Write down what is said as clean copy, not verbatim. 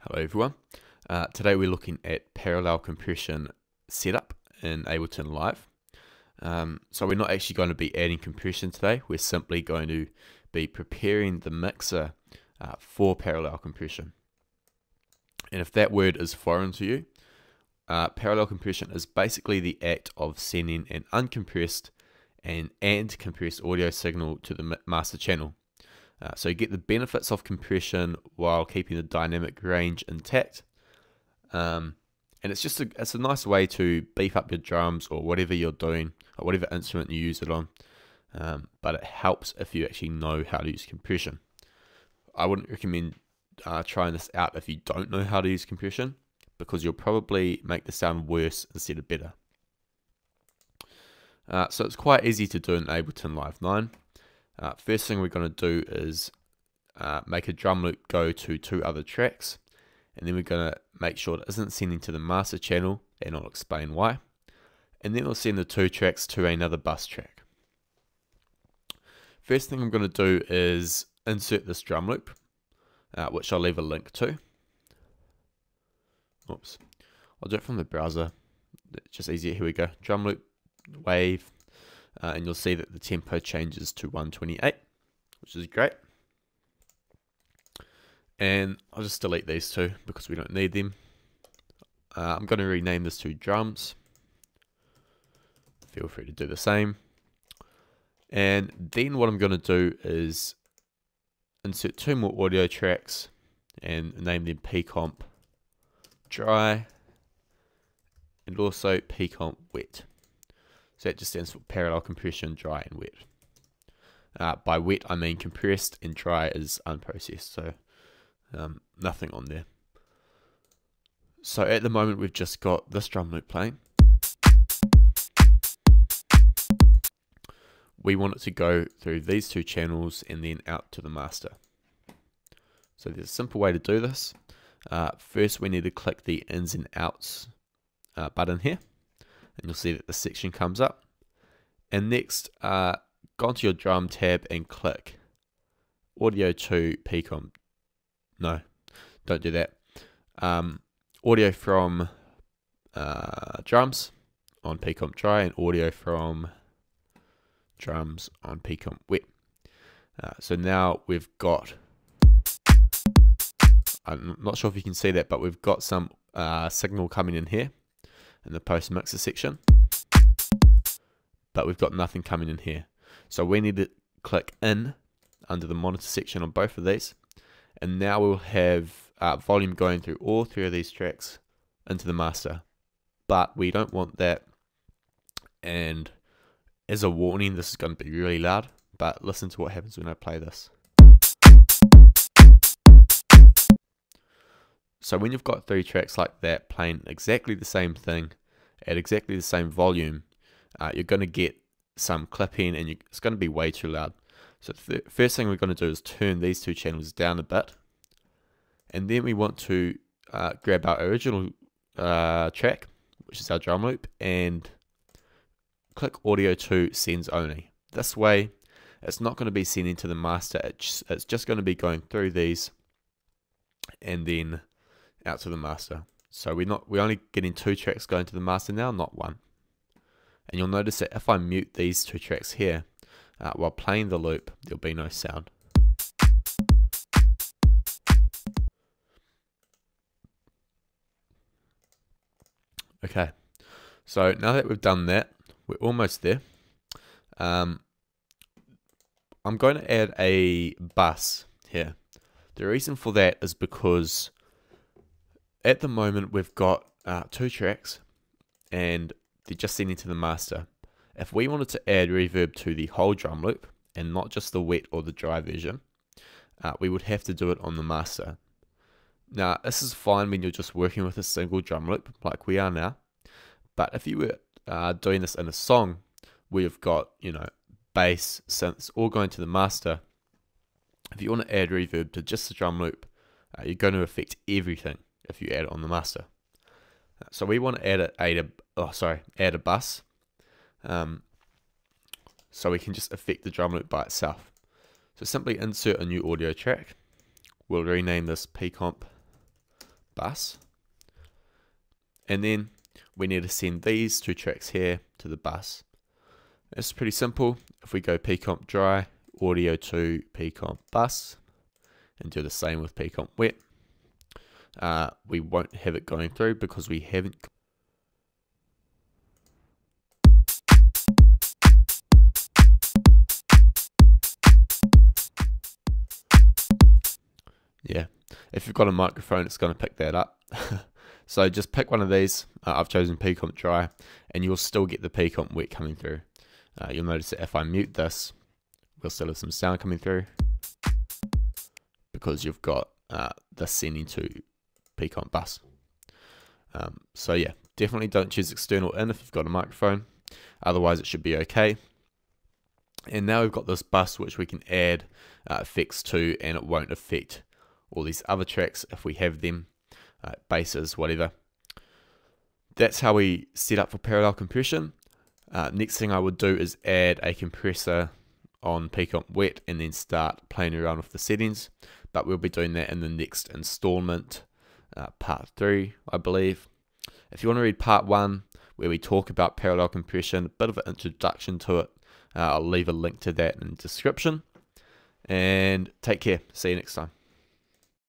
Hello everyone. Today we're looking at parallel compression setup in Ableton Live. So we're not actually going to be adding compression today, we're simply going to be preparing the mixer for parallel compression. And if that word is foreign to you, parallel compression is basically the act of sending an uncompressed and compressed audio signal to the master channel. So you get the benefits of compression while keeping the dynamic range intact, and it's a nice way to beef up your drums or whatever you're doing or whatever instrument you use it on. But it helps if you actually know how to use compression. I wouldn't recommend trying this out if you don't know how to use compression, because you'll probably make the sound worse instead of better. So it's quite easy to do in Ableton Live 9. First thing we're going to do is make a drum loop go to two other tracks, and then we're going to make sure it isn't sending to the master channel, and I'll explain why. And then we'll send the two tracks to another bus track. First thing I'm going to do is insert this drum loop, which I'll leave a link to. Oops, I'll do it from the browser, it's just easier. Here we go, drum loop, wave. And you'll see that the tempo changes to 128, which is great. And I'll just delete these two because we don't need them. I'm going to rename this to drums. Feel free to do the same. And then what I'm going to do is insert two more audio tracks and name them pcomp dry and also pcomp wet. So that just stands for parallel compression, dry and wet. By wet I mean compressed, and dry is unprocessed, so nothing on there. So at the moment we've just got this drum loop playing. We want it to go through these two channels and then out to the master. So there's a simple way to do this. First we need to click the ins and outs button here, and you'll see that the section comes up. And next, go onto your drum tab and click audio to pcomp. No, don't do that. Audio from drums on pcomp dry, and audio from drums on pcomp wet. So now we've got, I'm not sure if you can see that, but we've got some signal coming in here in the post mixer section, but we've got nothing coming in here. So we need to click in under the monitor section on both of these, and now we'll have volume going through all three of these tracks into the master. But we don't want that, and as a warning, this is going to be really loud, but listen to what happens when I play this. So when you've got three tracks like that playing exactly the same thing at exactly the same volume, you're going to get some clipping, and it's going to be way too loud. So the first thing we're going to do is turn these two channels down a bit, and then we want to grab our original track, which is our drum loop, and click audio to sends only. This way it's not going to be sending to the master, it's just going to be going through these and then out to the master. So we're only getting two tracks going to the master now, not one. And you'll notice that if I mute these two tracks here while playing the loop, there'll be no sound. Okay, so now that we've done that, we're almost there. I'm going to add a bus here. The reason for that is because at the moment we've got two tracks and they're just sending to the master. If we wanted to add reverb to the whole drum loop and not just the wet or the dry version, we would have to do it on the master. Now this is fine when you're just working with a single drum loop like we are now, but if you were doing this in a song where you've got, you know, bass, synths all going to the master, if you want to add reverb to just the drum loop, you're going to affect everything if you add it on the master. So we want to add a bus, so we can just affect the drum loop by itself. So simply insert a new audio track. We'll rename this pcomp bus. And then we need to send these 2 tracks here to the bus. It's pretty simple. If we go pcomp dry, audio to pcomp bus, and do the same with pcomp wet, we won't have it going through because we haven't. Yeah, if you've got a microphone, it's going to pick that up. So just pick one of these. I've chosen pcomp dry, and you'll still get the pcomp wet coming through. You'll notice that if I mute this, we'll still have some sound coming through because you've got this sending to pcomp bus. So yeah, definitely don't choose external in if you've got a microphone. Otherwise, it should be okay. And now we've got this bus which we can add effects to, and it won't affect all these other tracks if we have them, basses, whatever. That's how we set up for parallel compression. Next thing I would do is add a compressor on pcomp wet and then start playing around with the settings, but we'll be doing that in the next installment, part 3, I believe. If you want to read part 1, where we talk about parallel compression, a bit of an introduction to it, I'll leave a link to that in the description. And take care. See you next time.